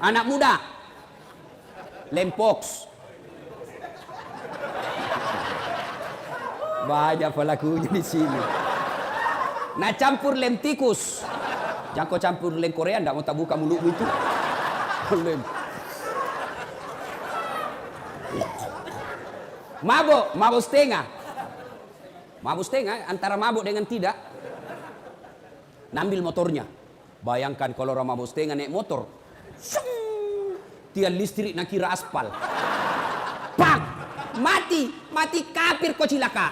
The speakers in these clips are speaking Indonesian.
Anak muda, lempox. Banyak pelakunya di sini. Nah campur lem tikus. Jangan kau campur lem Korea, ndak mau tak buka mulutmu itu. Lem. Mabuk setengah. Mabuk setengah antara mabuk dengan tidak. Nambil motornya. Bayangkan kalau orang mabuk setengah naik motor. Tiang listrik nak kira aspal. Pak, mati kafir kau cilaka.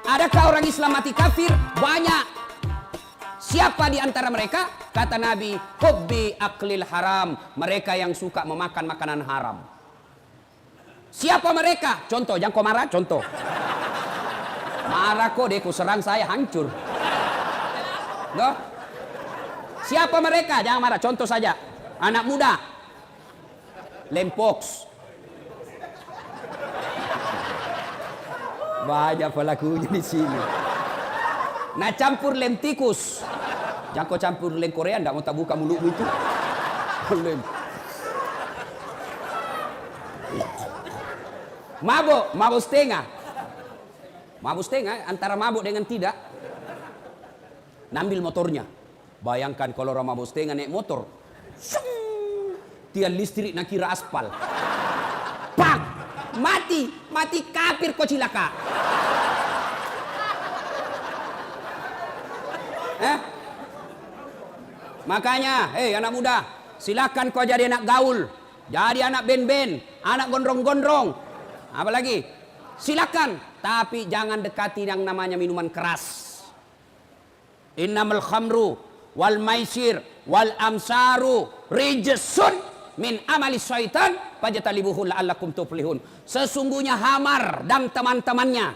Adakah orang Islam mati kafir? Banyak. Siapa di antara mereka? Kata Nabi, hubbi aklil haram. Mereka yang suka memakan makanan haram. Siapa mereka? Contoh, jangan kau marah, contoh. Marah kok deh, kau serang saya hancur. Loh? Siapa mereka? Jangan marah, contoh saja. Anak muda. Lempox. Banyak pelakunya di sini. Nah campur lem tikus. Jangan kau campur lem Korea, ndak mau tak buka mulutmu itu. Lem. Mabuk setengah. Mabuk setengah antara mabuk dengan tidak. Nambil motornya. Bayangkan kalau orang mabuk setengah naik motor. Tiang listrik nak kira aspal. Pak, mati kafir kau cilaka. Makanya, anak muda, silakan kau jadi anak gaul, jadi anak ben-ben, anak gondrong-gondrong. Apalagi, silakan, tapi jangan dekati yang namanya minuman keras. Innamal khamru wal maisir wal amsaru rijsun min amali syaitan fajtanibuhu la'allakum tuflihun. Sesungguhnya hamar dan teman-temannya,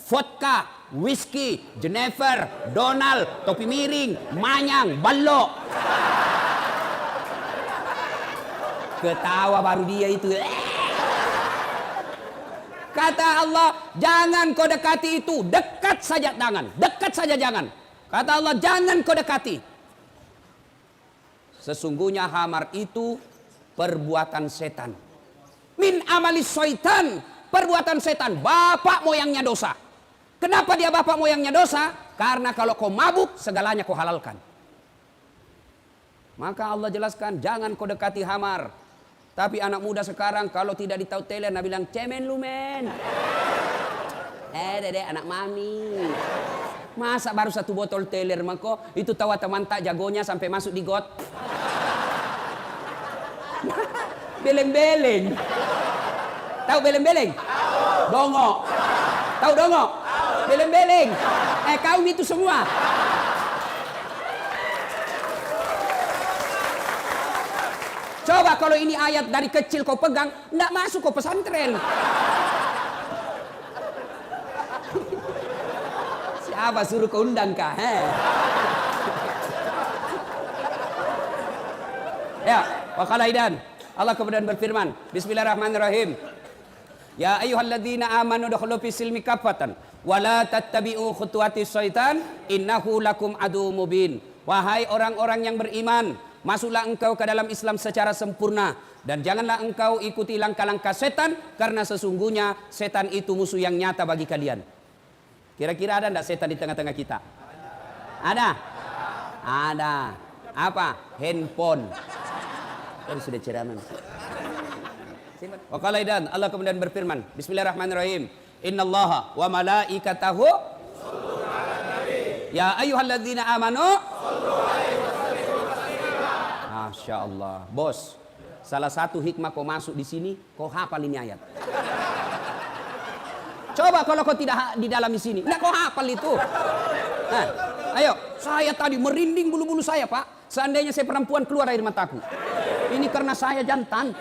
vodka, whisky, Jennifer, Donald, topi miring, manyang, balok. Ketawa baru dia itu. Kata Allah, jangan kau dekati itu. Dekat saja jangan. Dekat saja jangan. Kata Allah, jangan kau dekati. Sesungguhnya hamar itu perbuatan setan. Min amali syaitan. Perbuatan setan. Bapak moyangnya dosa. Kenapa dia bapak moyangnya dosa? Karena kalau kau mabuk, segalanya kau halalkan. Maka Allah jelaskan, jangan kau dekati hamar. Tapi anak muda sekarang kalau tidak ditahu teler, nah bilang, cemen lu men. Dedek anak mami. Masa baru satu botol teler mako, itu tahu teman tak jagonya sampai masuk di got. Beleng-beleng. Tahu beleng-beleng? Dongo. Tahu dongo? Beleng-beleng. Kaum itu semua. Coba kalau ini ayat dari kecil kau pegang, enggak masuk kau pesantren. Siapa suruh kau undang kah? Ya, wakalaidan. Allah kemudian berfirman, Bismillahirrahmanirrahim. Ya ayyuhalladzina amanu dukhulu fis silmi kafatan wa la tattabi'u khutuwatis syaitan innahu lakum aduwwum mubin. Wahai orang-orang yang beriman, masuklah engkau ke dalam Islam secara sempurna dan janganlah engkau ikuti langkah-langkah setan karena sesungguhnya setan itu musuh yang nyata bagi kalian. Kira-kira ada enggak setan di tengah-tengah kita? Ada? Ada. Apa? Handphone. Kan sudah ceramah. Wa qala idan, Allah kemudian berfirman, Bismillahirrahmanirrahim. Innallaha wa malaikatahu yusholluna 'alan nabi. Ya ayyuhalladzina amanu shollu 'alaihi wa sallimu taslima. Masya Allah, bos. Salah satu hikmah kau masuk di sini, kau hafal ini ayat. Coba kalau kau tidak di dalam di sini, enggak kau hafal itu. Nah, ayo, saya tadi merinding bulu-bulu saya, Pak. Seandainya saya perempuan keluar air mataku. Ini karena saya jantan.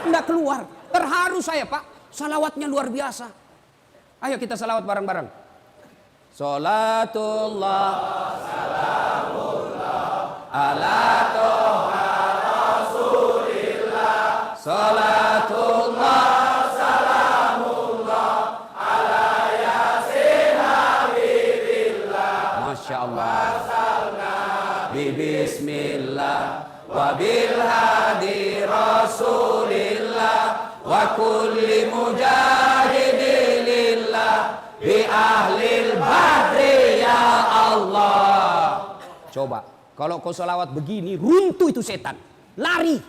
Enggak keluar. Terharu saya, Pak. Salawatnya luar biasa. Ayo kita salawat bareng-bareng. Salatullah salamullah ala toha rasulillah. Salatullah salam Bismillah wa bil hadi Rasulillah wa kulli mujahidilillah bi ahlil badri ya Allah. Coba kalau kau salawat begini runtuh itu setan, lari.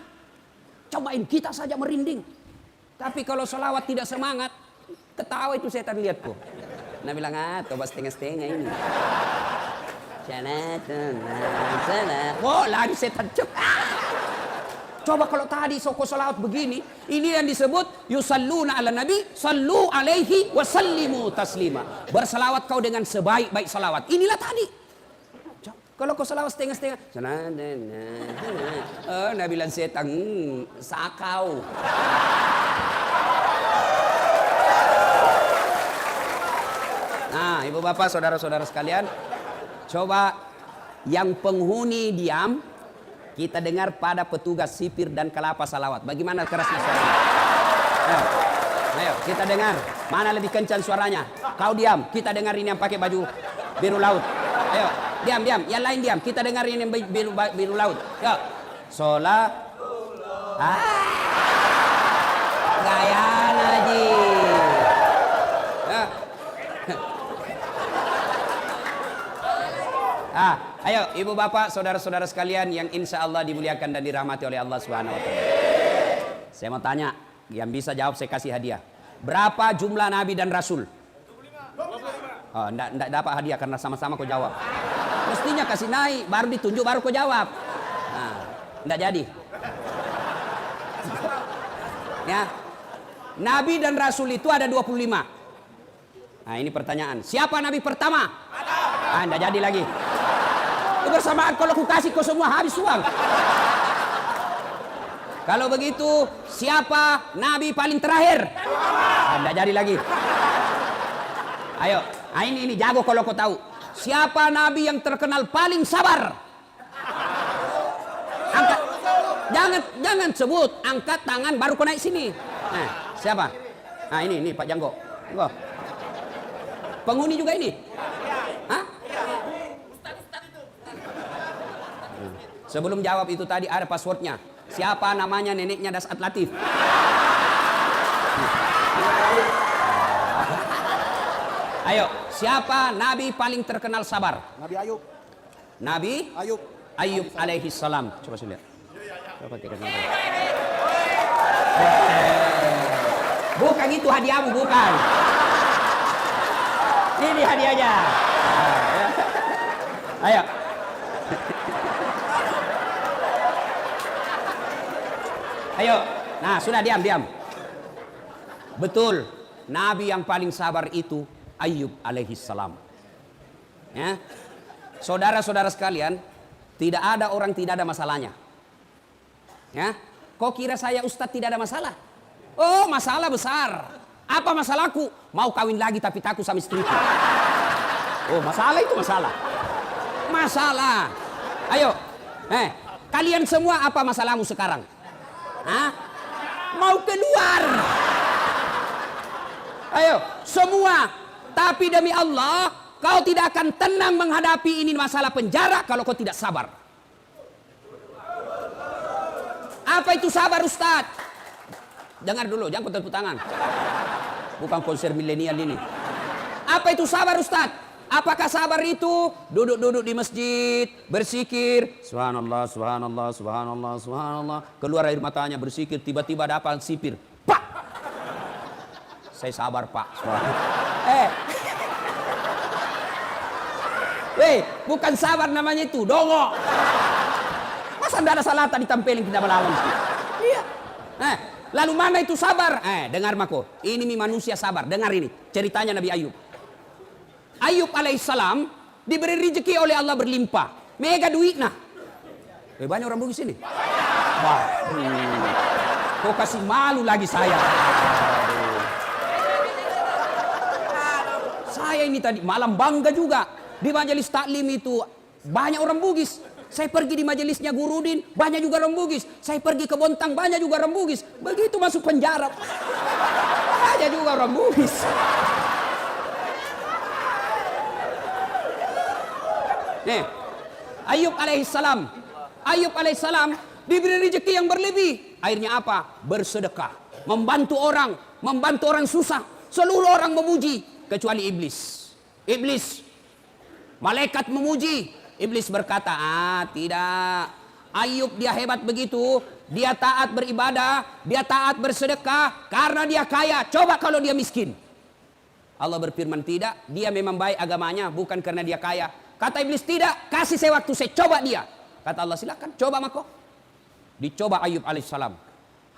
Cobain, kita saja merinding. Tapi kalau salawat tidak semangat, ketawa itu setan, lihat kok. Nah bilang, coba setengah-setengah ini. Salat. Oh, lari setan. Coba kalau tadi soko salawat begini, ini yang disebut yusalluna ala nabi, sallu alaihi wa sallimu taslima. Bersalawat kau dengan sebaik-baik salawat. Inilah tadi. Kalau kau salawat setengah-setengah, Nabi bilang setan, sakau. Nah, ibu bapak, saudara-saudara sekalian, coba yang penghuni diam, kita dengar pada petugas sipir dan kelapa salawat. Bagaimana kerasnya suaranya? Ayo, kita dengar. Mana lebih kencang suaranya? Kau diam, kita dengar ini yang pakai baju biru laut. Ayo, diam. Yang lain diam. Kita dengar ini yang biru laut. Yuk. Sholat. Gaya Naji. Ayo ibu bapak, saudara-saudara sekalian yang insya Allah dimuliakan dan dirahmati oleh Allah Subhanahu Wa Taala. Saya mau tanya, yang bisa jawab saya kasih hadiah. Berapa jumlah nabi dan rasul? 25. Oh, enggak dapat hadiah karena sama-sama kau jawab. Mestinya kasih naik, baru ditunjuk, baru kau jawab. Nah, enggak jadi. Ya, nabi dan rasul itu ada 25. Nah ini pertanyaan, siapa nabi pertama? Enggak jadi lagi. Bersamaan kalau aku kasih kau semua habis uang. Kalau begitu siapa nabi paling terakhir? Enggak jadi lagi. Ayo, ini jago kalau kau tahu. Siapa nabi yang terkenal paling sabar? Angkat, jangan sebut, angkat tangan baru kau naik sini. Nah, siapa? Nah ini Pak Janggo. Penghuni juga ini? Hah? Sebelum jawab itu tadi ada passwordnya. Siapa namanya neneknya Dasat Latif? Ayo, siapa nabi paling terkenal sabar? Nabi Ayub. Nabi Ayub alaihi salam. Coba saya lihat. Coba kita lihat. Bukan itu hadiahmu, bukan. Ini hadiahnya. Ayo. Ayo. Nah, sudah diam. Betul. Nabi yang paling sabar itu Ayub alaihi salam. Ya. Saudara-saudara sekalian, tidak ada orang tidak ada masalahnya. Ya. Kok kira saya Ustadz tidak ada masalah? Oh, masalah besar. Apa masalahku? Mau kawin lagi tapi takut sama istriku. Oh, masalah itu masalah. Masalah. Ayo. Kalian semua apa masalahmu sekarang? Hah? Mau keluar. Ayo, semua. Tapi demi Allah, kau tidak akan tenang menghadapi ini masalah penjara kalau kau tidak sabar. Apa itu sabar, Ustadz? Dengar dulu, jangan tepuk tangan. Bukan konser milenial ini. Apa itu sabar, Ustadz? Apakah sabar itu duduk-duduk di masjid, berzikir, subhanallah, subhanallah, subhanallah, subhanallah, keluar air matanya berzikir, tiba-tiba dapat sipir, pak. Saya sabar, Pak. Bukan sabar namanya itu, dongo. Masa tidak ada salatan ditampilin kita melawan? Iya. Lalu mana itu sabar? Dengar mako. Ini manusia sabar. Dengar ini ceritanya Nabi Ayub. Ayub alaihissalam diberi rezeki oleh Allah berlimpah. Mega duit nah. Banyak orang bugis ini. Wah. Kok kasih malu lagi saya. Saya ini tadi malam bangga juga. Di majelis taklim itu banyak orang bugis. Saya pergi di majelisnya Gurudin, banyak juga orang bugis. Saya pergi ke Bontang, banyak juga orang bugis. Begitu masuk penjara, banyak juga orang bugis. Nih, Ayub alaihissalam. Ayub alaihissalam diberi rezeki yang berlebih. Akhirnya apa? Bersedekah, membantu orang susah. Seluruh orang memuji kecuali iblis. Iblis, malaikat memuji. Iblis berkata, tidak. Ayub dia hebat begitu. Dia taat beribadah, dia taat bersedekah karena dia kaya. Coba kalau dia miskin. Allah berfirman, tidak. Dia memang baik agamanya, bukan karena dia kaya. Kata iblis, tidak. Kasih saya waktu, saya coba dia. Kata Allah, silakan coba mako. Dicoba Ayub alaihissalam.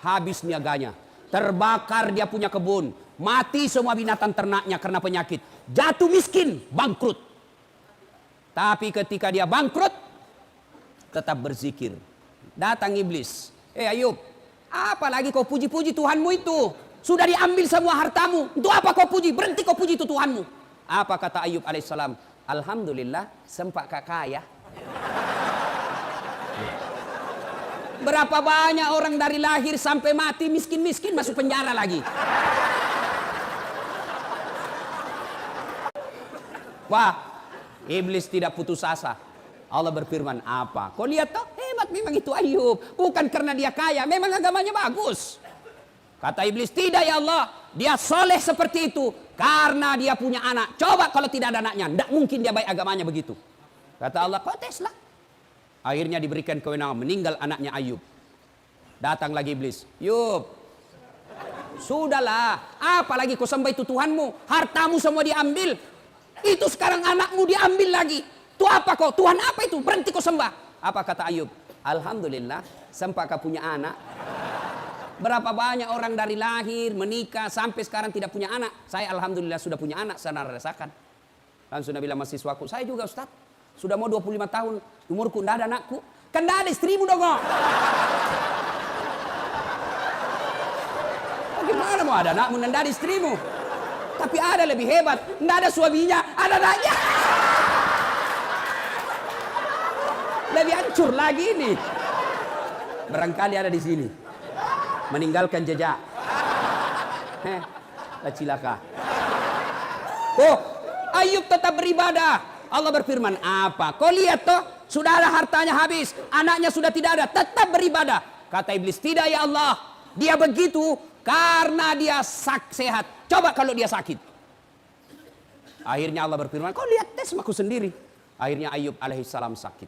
Habis niaganya. Terbakar dia punya kebun. Mati semua binatang ternaknya karena penyakit. Jatuh miskin, bangkrut. Tapi ketika dia bangkrut, tetap berzikir. Datang iblis. Ayub, apalagi kau puji-puji Tuhanmu itu? Sudah diambil semua hartamu. Untuk apa kau puji? Berhenti kau puji itu Tuhanmu. Apa kata Ayub alaihissalam? Alhamdulillah, sempak kaya. Berapa banyak orang dari lahir sampai mati miskin-miskin masuk penjara lagi. Wah, iblis tidak putus asa. Allah berfirman, apa? Kau lihat toh, hebat memang itu Ayub. Bukan karena dia kaya, memang agamanya bagus. Kata iblis, tidak ya Allah. Dia soleh seperti itu karena dia punya anak. Coba kalau tidak ada anaknya, tidak mungkin dia baik agamanya begitu. Kata Allah, kau teslah. Akhirnya diberikan kewenangan, meninggal anaknya Ayub. Datang lagi iblis. Ayub, sudahlah. Apalagi kau sembah itu Tuhanmu. Hartamu semua diambil. Itu sekarang anakmu diambil lagi. Itu apa kau? Tuhan apa itu? Berhenti kau sembah. Apa kata Ayub? Alhamdulillah, sempat kau punya anak. Berapa banyak orang dari lahir, menikah, sampai sekarang tidak punya anak. Saya alhamdulillah sudah punya anak, saya rasakan. Langsung Nabi bilang mahasiswaku, saya juga Ustaz. Sudah mau 25 tahun, umurku tidak ada anakku. Kan tidak ada istrimu dong. Bagaimana mau ada anakmu dan tidak ada istrimu? Tapi ada lebih hebat, tidak ada suaminya, ada anaknya. Lebih hancur lagi ini. Barangkali ada di sini. Meninggalkan jejak. Cilaka. Oh, Ayub tetap beribadah. Allah berfirman, apa? Kau lihat toh, sudah ada hartanya habis, anaknya sudah tidak ada, tetap beribadah. Kata iblis, tidak ya Allah. Dia begitu karena dia sehat. Coba kalau dia sakit. Akhirnya Allah berfirman, kau lihat tes aku sendiri. Akhirnya Ayub alaihissalam sakit.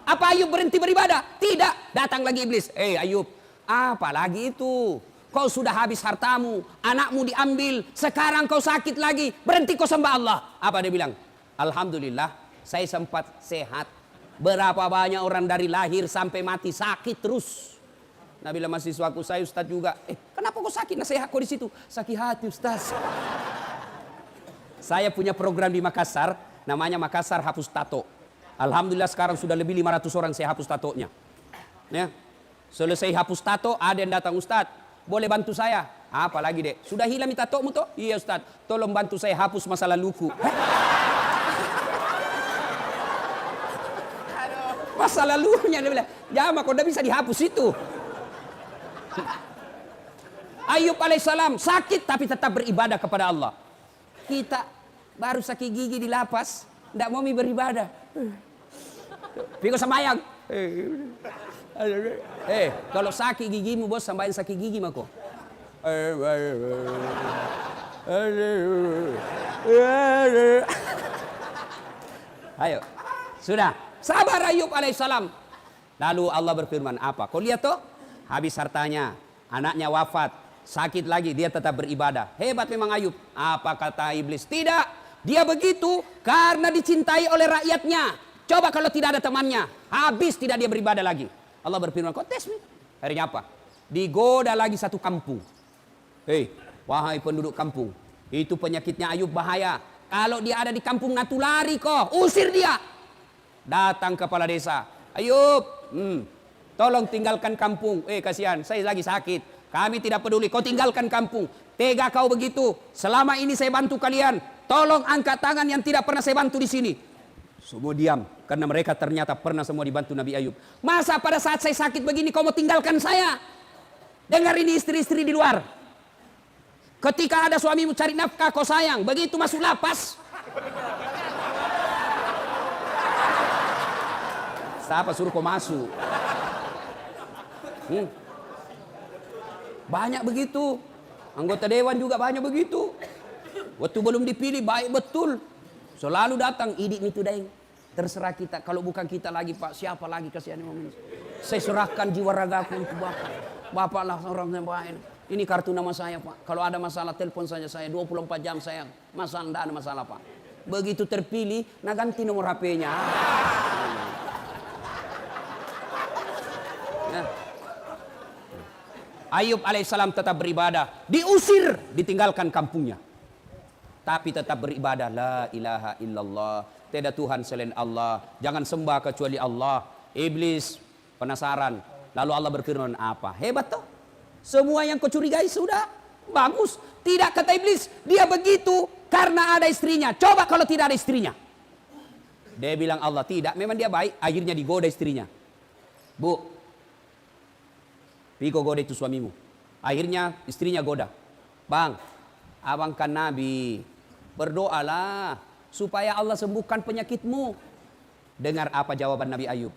Apa Ayub berhenti beribadah? Tidak. Datang lagi iblis. Ayub, apa lagi itu? Kau sudah habis hartamu, anakmu diambil, sekarang kau sakit lagi, berhenti kau sembah Allah. Apa dia bilang? Alhamdulillah, saya sempat sehat. Berapa banyak orang dari lahir sampai mati sakit terus. Nabi bilang mahasiswaku, saya Ustaz juga. Kenapa kau sakit? Nasihat kau di situ. Sakit hati Ustaz. Saya punya program di Makassar, namanya Makassar Hapus Tato. Alhamdulillah sekarang sudah lebih 500 orang saya hapus tatonya. Ya. Selesai hapus tato, ada yang datang, Ustaz, boleh bantu saya? Apa lagi dek? Sudah hilang tatomu toh? Iya Ustaz, tolong bantu saya hapus masa laluku. Masa lalunya, dia bilang, jangan kau udah bisa dihapus itu. Ayub alaihissalam sakit tapi tetap beribadah kepada Allah. Kita baru sakit gigi di lapas, tidak mau beribadah. Pikir sembayang. Kalau sakit gigimu bos, sembahyang sakit gigi mako. Ayo, sudah. Sabar Ayub alaihissalam. Lalu Allah berfirman apa? Kau lihat toh, habis hartanya, anaknya wafat, sakit lagi, dia tetap beribadah. Hebat memang Ayub. Apa kata iblis? Tidak, dia begitu karena dicintai oleh rakyatnya. Coba kalau tidak ada temannya, habis tidak dia beribadah lagi. Allah berfirman, kau tes nih. Akhirnya apa? Digoda lagi satu kampung. Wahai penduduk kampung, itu penyakitnya Ayub bahaya. Kalau dia ada di kampung natulari kok, usir dia. Datang kepala desa, Ayub, tolong tinggalkan kampung. Kasihan, saya lagi sakit. Kami tidak peduli, kau tinggalkan kampung. Tega kau begitu. Selama ini saya bantu kalian. Tolong angkat tangan yang tidak pernah saya bantu di sini. Semua diam, karena mereka ternyata pernah semua dibantu Nabi Ayub. Masa pada saat saya sakit begini kau mau tinggalkan saya? Dengar ini istri-istri di luar. Ketika ada suamimu cari nafkah kau sayang, begitu masuk lapas. apa suruh kau masuk. Banyak begitu. Anggota dewan juga banyak begitu. Waktu belum dipilih baik betul. Selalu datang, idik itu daeng. Terserah kita, kalau bukan kita lagi Pak, siapa lagi kasihan ini. Saya serahkan jiwa ragaku untuk Bapak. Bapak lah orang yang baik. Ini kartu nama saya Pak. Kalau ada masalah telepon saja saya 24 jam saya. Masalah tidak ada masalah Pak. Begitu terpilih, nah ganti nomor HP-nya. Ya. Ayub alaihissalam tetap beribadah. Diusir, ditinggalkan kampungnya. Tapi tetap beribadah. La ilaha illallah. Tidak Tuhan selain Allah. Jangan sembah kecuali Allah. Iblis penasaran. Lalu Allah berfirman apa? Hebat toh. Semua yang kau curigai sudah. Bagus. Tidak kata iblis. Dia begitu karena ada istrinya. Coba kalau tidak ada istrinya. Dia bilang Allah tidak. Memang dia baik. Akhirnya digoda istrinya. Bu. Piko goda itu suamimu. Akhirnya istrinya goda. Bang. Abang kan Nabi. Berdoalah. Supaya Allah sembuhkan penyakitmu. Dengar apa jawaban Nabi Ayub.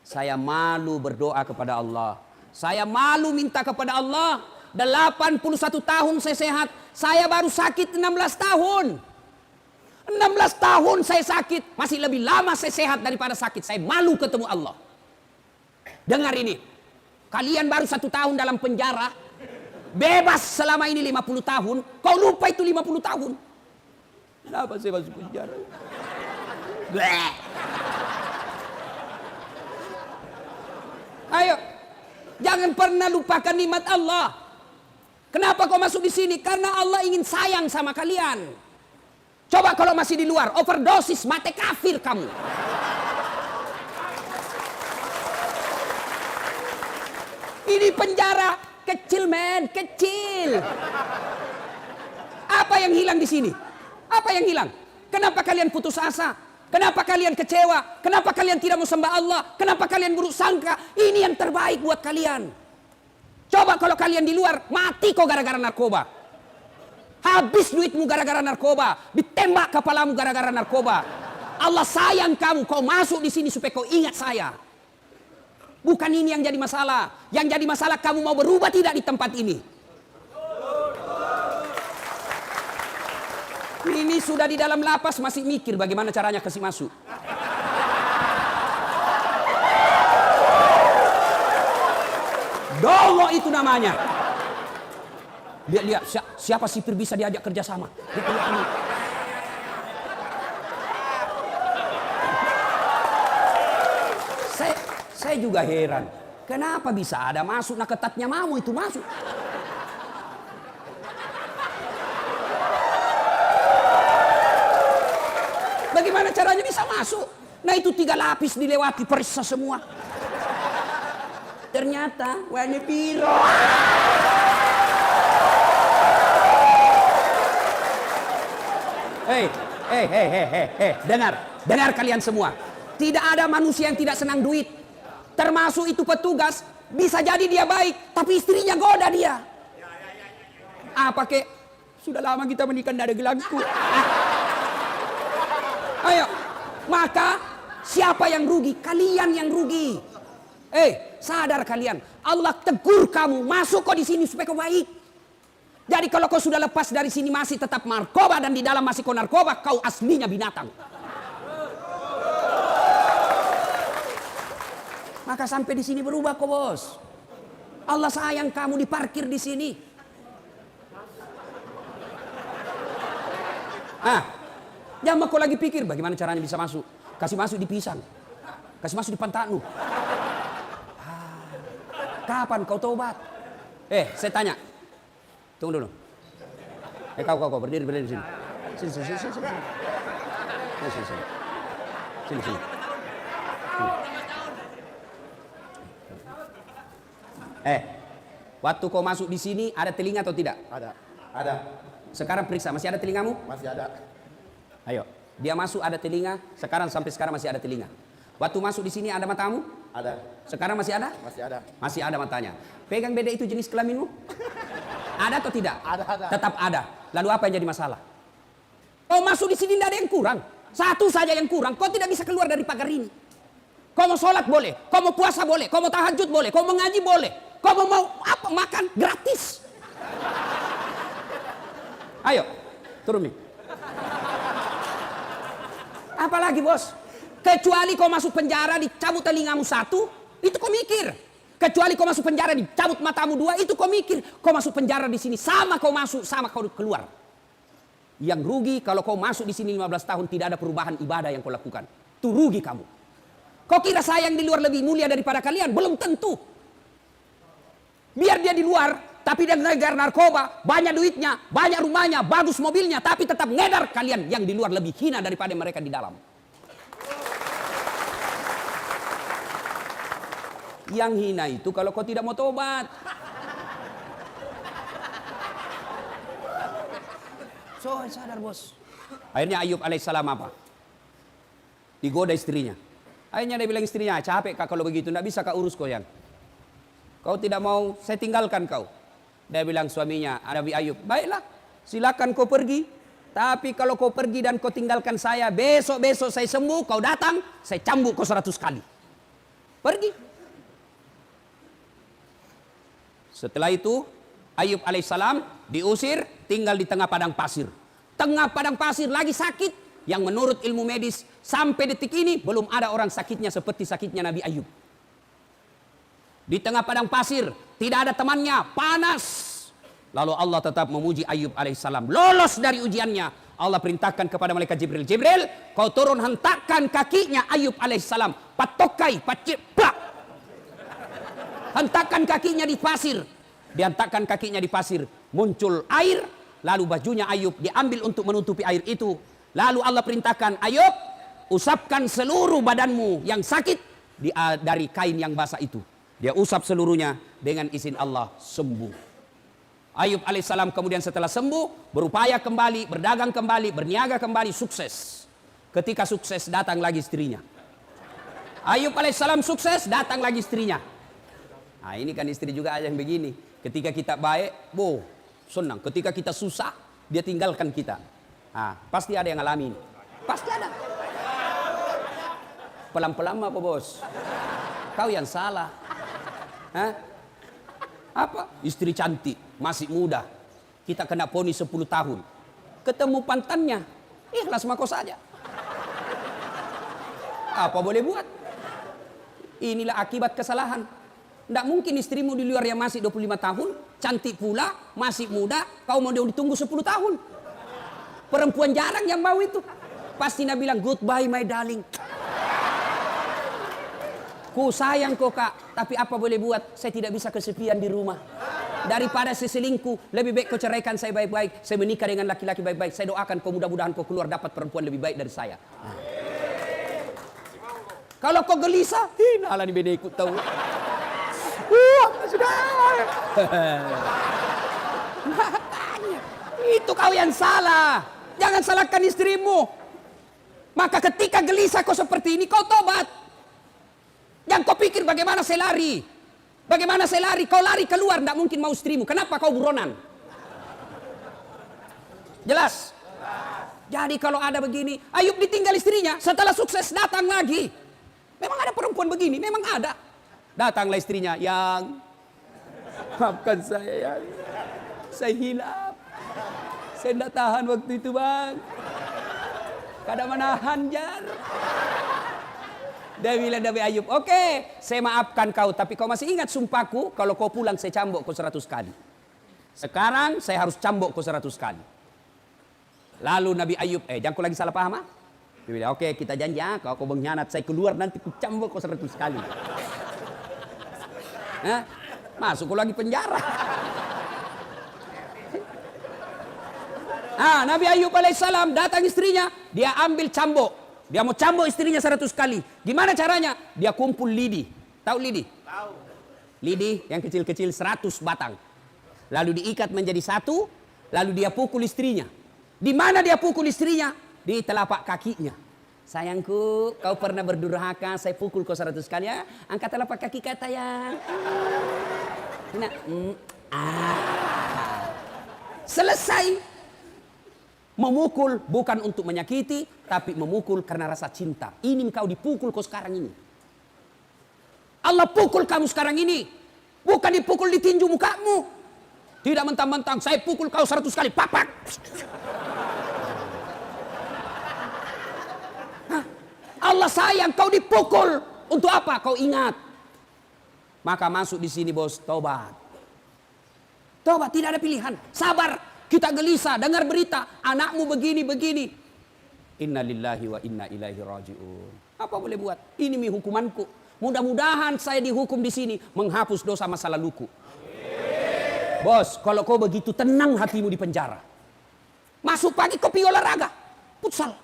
Saya malu berdoa kepada Allah. Saya malu minta kepada Allah. 81 tahun saya sehat. Saya baru sakit 16 tahun. 16 tahun saya sakit. Masih lebih lama saya sehat daripada sakit. Saya malu ketemu Allah. Dengar ini. Kalian baru 1 tahun dalam penjara. Bebas selama ini 50 tahun. Kau lupa itu 50 tahun. Kenapa saya masuk penjara? Bleh. Ayo. Jangan pernah lupakan nikmat Allah. Kenapa kau masuk di sini? Karena Allah ingin sayang sama kalian. Coba kalau masih di luar, overdosis, mati kafir kamu. Ini penjara kecil men, kecil. Apa yang hilang di sini? Apa yang hilang? Kenapa kalian putus asa? Kenapa kalian kecewa? Kenapa kalian tidak mau sembah Allah? Kenapa kalian buruk sangka? Ini yang terbaik buat kalian. Coba kalau kalian di luar, mati kok gara-gara narkoba. Habis duitmu gara-gara narkoba. Ditembak kepalamu gara-gara narkoba. Allah sayang kamu, kau masuk di sini supaya kau ingat saya. Bukan ini yang jadi masalah. Yang jadi masalah kamu mau berubah tidak di tempat ini. Ini sudah di dalam lapas masih mikir bagaimana caranya kasih masuk. Dongo itu namanya. Lihat siapa sipir bisa diajak kerjasama. Saya juga heran. Kenapa bisa ada masuk nak ketatnya mau itu masuk. Bagaimana caranya bisa masuk? Nah itu 3 lapis dilewati periksa semua. Ternyata warna biru. Hei, dengar kalian semua. Tidak ada manusia yang tidak senang duit. Termasuk itu petugas, bisa jadi dia baik, tapi istrinya goda dia. Apa kek? Sudah lama kita menikah tidak ada gelangku. Ayo, maka siapa yang rugi? Kalian yang rugi. Sadar kalian, Allah tegur kamu, masuk kau di sini supaya kau baik. Jadi kalau kau sudah lepas dari sini masih tetap narkoba dan di dalam masih kau narkoba, kau aslinya binatang. Maka sampai di sini berubah kau bos. Allah sayang kamu diparkir di sini. Jangan kau lagi pikir bagaimana caranya bisa masuk. Kasih masuk di pisang. Kasih masuk di pantatmu. Kapan kau taubat? Saya tanya. Tunggu dulu. Kau berdiri sini. Sini. Waktu kau masuk di sini ada telinga atau tidak? Ada. Sekarang periksa, masih ada telingamu? Masih ada. Ayo, dia masuk ada telinga, sampai sekarang masih ada telinga. Waktu masuk di sini ada matamu? Ada. Sekarang masih ada? Masih ada. Masih ada matanya. Pegang beda itu jenis kelaminmu? Ada atau tidak? Ada. Tetap ada. Lalu apa yang jadi masalah? Kau masuk di sini tidak ada yang kurang. Satu saja yang kurang. Kau tidak bisa keluar dari pagar ini. Kau mau sholat boleh, kau mau puasa boleh, kau mau tahajud boleh, kau mau ngaji boleh, kau mau apa makan gratis. Ayo, turun nih. Apalagi bos, kecuali kau masuk penjara dicabut telingamu satu, itu kau mikir. Kecuali kau masuk penjara dicabut matamu dua, itu kau mikir. Kau masuk penjara di sini sama kau masuk, sama kau keluar. Yang rugi kalau kau masuk di sini 15 tahun tidak ada perubahan ibadah yang kau lakukan. Itu rugi kamu. Kau kira saya yang di luar lebih mulia daripada kalian? Belum tentu. Biar dia di luar, tapi dia ngedar narkoba, banyak duitnya, banyak rumahnya, bagus mobilnya, tapi tetap ngedar. Kalian yang di luar lebih hina daripada mereka di dalam. Yang hina itu kalau kau tidak mau tobat. So, sadar bos. Akhirnya Ayub alaihissalam apa? Digoda istrinya. Akhirnya dia bilang istrinya, capek kak kalau begitu, tidak bisa kak urus kau yang. Kau tidak mau, saya tinggalkan kau. Dia bilang suaminya, Nabi Ayub, baiklah, silakan kau pergi. Tapi kalau kau pergi dan kau tinggalkan saya, besok-besok saya sembuh, kau datang, saya cambuk kau 100 kali. Pergi. Setelah itu, Ayub alaihissalam diusir, tinggal di tengah padang pasir. Tengah padang pasir lagi sakit. Yang menurut ilmu medis sampai detik ini belum ada orang sakitnya seperti sakitnya Nabi Ayub. Di tengah padang pasir tidak ada temannya, panas. Lalu Allah tetap memuji Ayub alaihissalam. Lolos dari ujiannya. Allah perintahkan kepada malaikat Jibril, Jibril, kau turun hentakkan kakinya Ayub alaihissalam. Patokai, plak. Hentakkan kakinya di pasir. Dihentakkan kakinya di pasir. Muncul air. Lalu bajunya Ayub diambil untuk menutupi air itu. Lalu Allah perintahkan, Ayub, usapkan seluruh badanmu yang sakit dari kain yang basah itu. Dia usap seluruhnya, dengan izin Allah sembuh. Ayub alaihissalam kemudian setelah sembuh, berupaya kembali, berdagang kembali, berniaga kembali, sukses. Ketika sukses datang lagi istrinya. Ayub alaihissalam sukses, datang lagi istrinya. Nah ini kan istri juga yang begini. Ketika kita baik, senang. Ketika kita susah, dia tinggalkan kita. Ah, pasti ada yang ngalamin. Pasti ada. Pelan-pelan apa bos? Kau yang salah. Hah? Apa? Istri cantik, masih muda. Kita kena vonis 10 tahun. Ketemu pantannya, ikhlas sama kau saja. Apa boleh buat? Inilah akibat kesalahan. Tidak mungkin istrimu di luar yang masih 25 tahun, cantik pula, masih muda, kau mau ditunggu 10 tahun. Perempuan jarang yang mau itu. Pasti Nabi bilang, goodbye my darling. Ku sayang kau kak, tapi apa boleh buat, saya tidak bisa kesepian di rumah. Daripada saya selingkuh, lebih baik kau ceraikan saya baik-baik. Saya menikah dengan laki-laki baik-baik. Saya doakan kau mudah-mudahan kau keluar dapat perempuan lebih baik dari saya. Nah. Kalau kau gelisah, ala ni beda ikut tahu. Sudah. Makanya, itu kau yang salah. Jangan salahkan istrimu. Maka ketika gelisah kau seperti ini, kau tobat. Jangan kau pikir bagaimana saya lari. Bagaimana saya lari? Kau lari keluar, tidak mungkin mau istrimu. Kenapa kau buronan? Jelas? Jadi kalau ada begini, Ayub ditinggal istrinya, setelah sukses datang lagi. Memang ada perempuan begini, memang ada. Datanglah istrinya, yang maafkan saya yang saya hilap. Saya tidak tahan waktu itu bang. Kada menahan jar. Dia bilang Nabi Ayub, oke, saya maafkan kau, tapi kau masih ingat sumpahku, kalau kau pulang saya cambuk kau 100 kali. Sekarang saya harus cambuk kau 100 kali. Lalu Nabi Ayub, jangan kau lagi salah paham ah? Dia bilang, oke kita janji ah, kalau kau mengkhianat saya keluar nanti ku cambuk kau 100 kali. Masuk kau lagi penjara. Nabi Ayub alaihissalam datang istrinya, dia ambil cambuk. Dia mau cambuk istrinya 100 kali. Gimana caranya? Dia kumpul lidi. Tahu lidi? Tahu. Lidi yang kecil-kecil 100 batang. Lalu diikat menjadi satu, lalu dia pukul istrinya. Di mana dia pukul istrinya? Di telapak kakinya. Sayangku, kau pernah berdurhaka, saya pukul kau 100 kali ya. Angkat telapak kaki kata ya. Selesai. Memukul bukan untuk menyakiti, tapi memukul karena rasa cinta. Ini kau dipukul kau sekarang ini. Allah pukul kamu sekarang ini. Bukan dipukul di tinju mukamu. Tidak mentang-mentang saya pukul kau 100 kali. Papak. Allah sayang kau dipukul. Untuk apa? Kau ingat. Maka masuk di sini bos, tobat. Tobat, tidak ada pilihan. Sabar. Kita gelisah, dengar berita. Anakmu begini. Inna lillahi wa inna ilaihi raji'un. Apa boleh buat? Ini hukumanku. Mudah-mudahan saya dihukum di sini. Menghapus dosa masa laluku. Bos, kalau kau begitu tenang hatimu di penjara. Masuk pagi kau pergi olahraga. Futsal.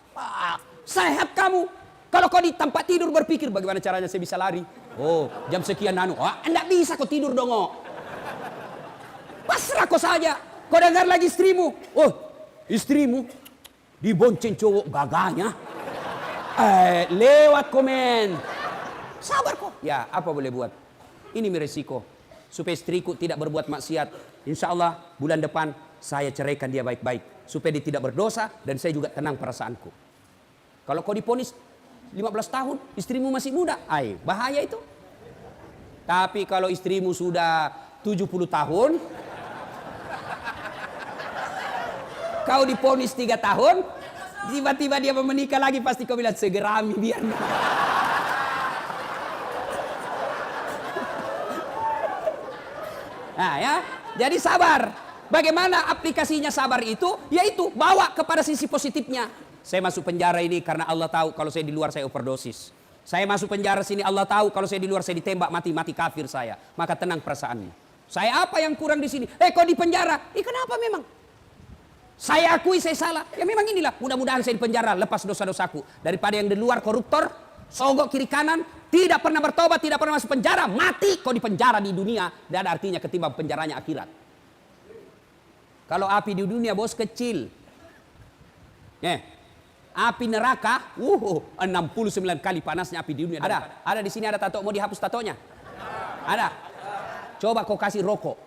Sehat kamu. Kalau kau di tempat tidur berpikir bagaimana caranya saya bisa lari. Oh, jam sekian enggak bisa kau tidur dong. Pasrah kau saja. Kau dengar lagi istrimu. Oh, istrimu dibonceng cowok gagahnya. Lewat komen. Sabar kok. Ya, apa boleh buat? Ini resiko. Supaya istriku tidak berbuat maksiat. Insya Allah bulan depan saya ceraikan dia baik-baik. Supaya dia tidak berdosa dan saya juga tenang perasaanku. Kalau kau diponis 15 tahun, istrimu masih muda. Bahaya itu. Tapi kalau istrimu sudah 70 tahun, kau diponis 3 tahun, tiba-tiba dia mau menikah lagi, pasti kau bilang segerami biar. Nah ya, jadi sabar. Bagaimana aplikasinya sabar itu? Yaitu bawa kepada sisi positifnya. Saya masuk penjara ini karena Allah tahu kalau saya di luar saya overdosis. Saya masuk penjara sini Allah tahu kalau saya di luar saya ditembak mati kafir saya. Maka tenang perasaannya. Saya apa yang kurang di sini? Kok di penjara? Kenapa memang? Saya akui saya salah. Ya memang inilah. Mudah-mudahan saya di penjara lepas dosa-dosaku. Daripada yang di luar koruptor, sogok kiri kanan, tidak pernah bertobat, tidak pernah masuk penjara, mati kau di penjara di dunia. Tidak ada artinya ketimbang penjaranya akhirat. Kalau api di dunia bos kecil. Api neraka, 69 kali panasnya api di dunia. Ada di sini ada tato, mau dihapus tatonya? Ada. Coba kau kasih rokok.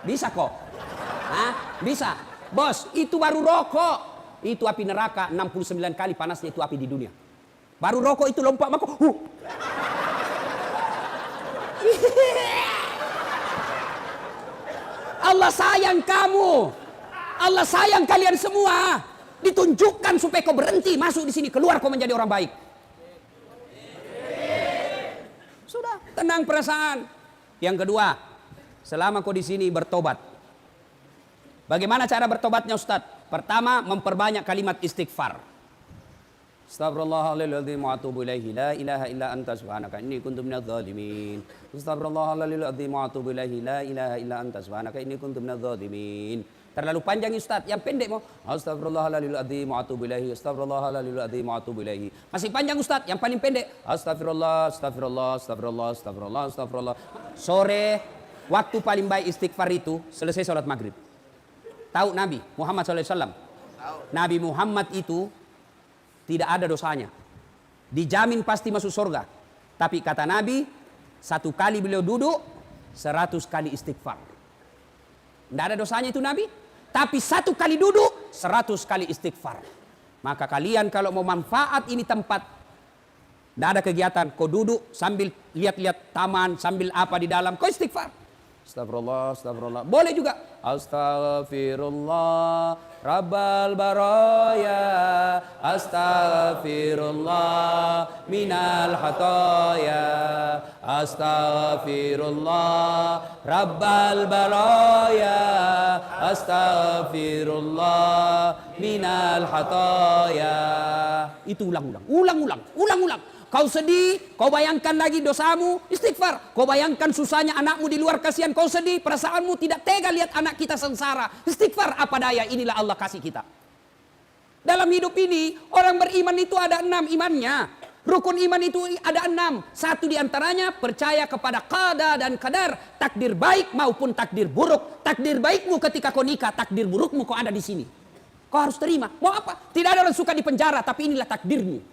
Bisa kok? Bisa. Bos, itu baru rokok. Itu api neraka, 69 kali panasnya itu api di dunia. Baru rokok itu lompat maka. Allah sayang kamu. Allah sayang kalian semua. Ditunjukkan supaya kau berhenti masuk di sini, keluar kau menjadi orang baik. Sudah, tenang perasaan. Yang kedua, selama kau di sini bertobat. Bagaimana cara bertobatnya Ustaz? Pertama, memperbanyak kalimat istighfar. Astaghfirullahaladzim wa atubu ilaihi la ilaha illa anta subhanaka inni kuntu minadz zalimin. Astaghfirullahaladzim wa atubu ilaihi la ilaha illa anta subhanaka inni kuntu minadz zalimin. Terlalu panjang Ustaz, yang pendek mau Astaghfirullahaladzim wa atubu ilaihi, Astaghfirullahaladzim wa atubu ilaihi. Masih panjang Ustaz, yang paling pendek Astagfirullah, astagfirullah, astagfirullah, astagfirullah, astagfirullah. Sore, waktu paling baik istighfar itu selesai sholat maghrib. Tahu Nabi Muhammad SAW? Nabi Muhammad itu tidak ada dosanya. Dijamin pasti masuk surga. Tapi kata Nabi, 1 kali beliau duduk, 100 kali istighfar. Tidak ada dosanya itu Nabi. Tapi 1 kali duduk, 100 kali istighfar. Maka kalian kalau mau manfaat ini tempat, tidak ada kegiatan, kau duduk sambil lihat-lihat taman, sambil apa di dalam, kau istighfar. Astagfirullah, astagfirullah. Boleh juga. Astagfirullah, Rabbal baraya. Astagfirullah, minal hataya. Astagfirullah, Rabbal baraya. Astagfirullah, minal hataya. Itu ulang-ulang. Kau sedih, kau bayangkan lagi dosamu, istighfar. Kau bayangkan susahnya anakmu di luar, kasihan. Kau sedih, perasaanmu tidak tega lihat anak kita sengsara. Istighfar, apa daya, inilah Allah kasih kita. Dalam hidup ini, orang beriman itu ada 6 imannya. Rukun iman itu ada 6. 1 diantaranya percaya kepada qada dan qadar. Takdir baik maupun takdir buruk. Takdir baikmu ketika kau nikah, takdir burukmu kau ada di sini. Kau harus terima. Mau apa? Tidak ada orang suka di penjara, tapi inilah takdirmu.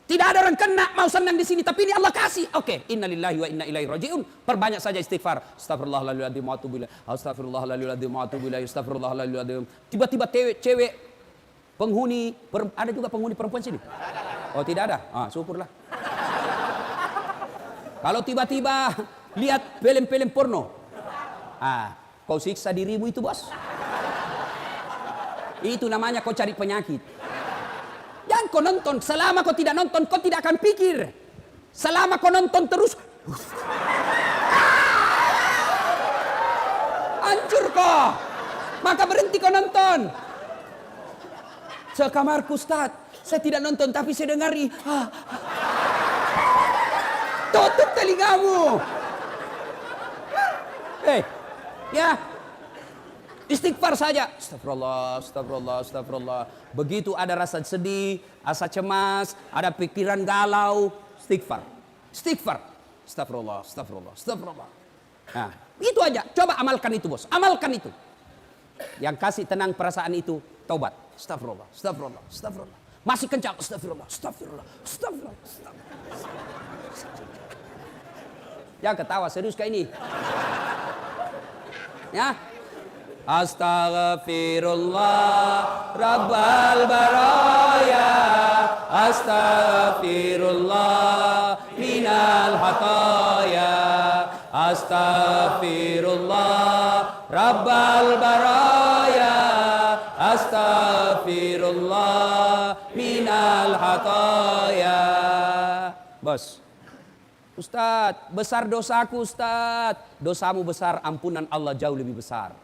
Tidak ada orang kena mau senang di sini, tapi ini Allah kasih. Oke, innalillahi wa inna ilaihi rajiun. Perbanyak saja istighfar. Astagfirullahaladzim wa atubu ilaih. Astagfirullahaladzim wa atubu ilaih. Astagfirullahaladzim. Tiba-tiba cewek penghuni, ada juga penghuni perempuan sini. Oh tidak ada? Ah, syukurlah. Kalau tiba-tiba lihat film-film porno, kau siksa dirimu itu bos. Itu namanya kau cari penyakit. Jangan kau nonton, selama kau tidak nonton, kau tidak akan pikir. Selama kau nonton terus, hancur kau. Maka berhenti kau nonton. Sekamarku Ustaz, saya tidak nonton tapi saya dengari. Tutup telingamu. Ya. Istighfar saja. Astagfirullah, astagfirullah, astagfirullah. Begitu ada rasa sedih, rasa cemas, ada pikiran galau, istighfar. Istighfar. Astagfirullah, astagfirullah, astagfirullah. Nah, itu aja. Coba amalkan itu, bos. Amalkan itu. Yang kasih tenang perasaan itu, taubat. Astagfirullah, astagfirullah, astagfirullah. Masih kencang. Astagfirullah, astagfirullah, astagfirullah, astagfirullah. Jangan ketawa, serius kayak ini. Ya. Astaghfirullah Rabbal baraya, astaghfirullah minal hataya, astaghfirullah Rabbal baraya, astaghfirullah minal hataya. Bos, Ustadz, besar dosaku Ustadz. Dosamu besar, ampunan Allah jauh lebih besar.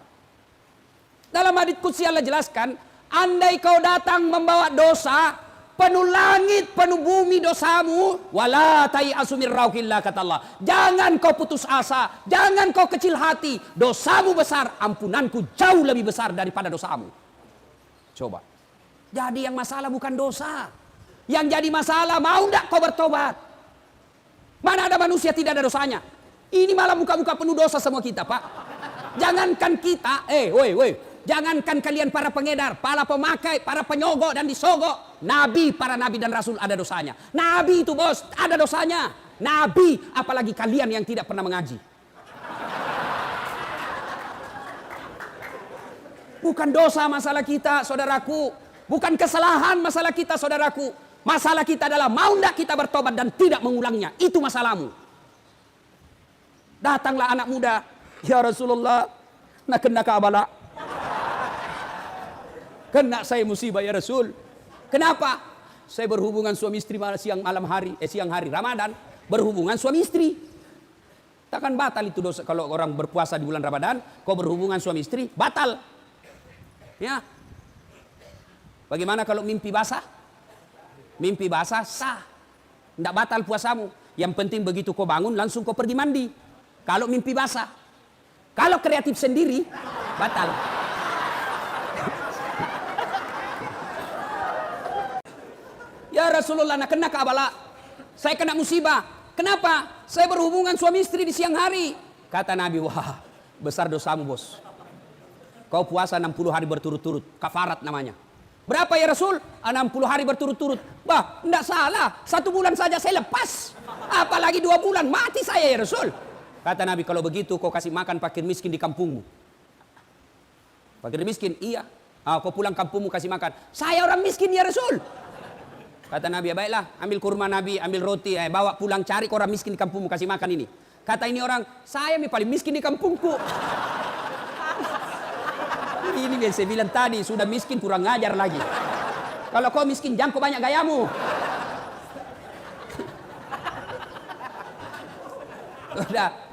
Dalam hadits qudsi Allah jelaskan, andai kau datang membawa dosa, penuh langit, penuh bumi dosamu, wala ta'iasu min rauhillah, kata Allah. Jangan kau putus asa, jangan kau kecil hati. Dosamu besar, ampunanku jauh lebih besar daripada dosamu. Coba. Jadi yang masalah bukan dosa. Yang jadi masalah, mau enggak kau bertobat? Mana ada manusia tidak ada dosanya? Ini malah muka-muka penuh dosa semua kita, Pak. Jangankan kita, jangankan kalian para pengedar, para pemakai, para penyogok dan disogok. Nabi, para nabi dan rasul ada dosanya. Nabi itu bos, ada dosanya. Nabi, apalagi kalian yang tidak pernah mengaji. Bukan dosa masalah kita, saudaraku. Bukan kesalahan masalah kita, saudaraku. Masalah kita adalah mau tidak kita bertobat dan tidak mengulangnya. Itu masalahmu. Datanglah anak muda. Ya Rasulullah, nak kena kabala. Kena saya musibah ya Rasul. Kenapa? Saya berhubungan suami istri siang hari Ramadan. Berhubungan suami istri. Takkan batal itu dosa. Kalau orang berpuasa di bulan Ramadan, kau berhubungan suami istri, batal. Ya. Bagaimana kalau mimpi basah? Mimpi basah sah. Tidak batal puasamu. Yang penting begitu kau bangun langsung kau pergi mandi. Kalau mimpi basah. Kalau kreatif sendiri, batal. Ya Rasulullah, nak kena kabala. Saya kena musibah. Kenapa? Saya berhubungan suami istri di siang hari. Kata Nabi, wah besar dosamu bos. Kau puasa 60 hari berturut-turut. Kafarat namanya. Berapa ya Rasul? 60 hari berturut-turut. Bah, enggak salah. 1 bulan saja saya lepas. Apalagi 2 bulan, mati saya ya Rasul. Kata Nabi, kalau begitu kau kasih makan fakir miskin di kampungmu. Fakir miskin, iya. Kau pulang kampungmu kasih makan. Saya orang miskin ya Rasul. Kata Nabi, ya baiklah, ambil kurma Nabi, ambil roti, bawa pulang, cari orang miskin di kampungmu kasih makan ini. Kata ini orang, saya paling miskin di kampungku. Ini yang saya bilang tadi, sudah miskin kurang ngajar lagi. Kalau kau miskin, jangan kau banyak gayamu. Sudah.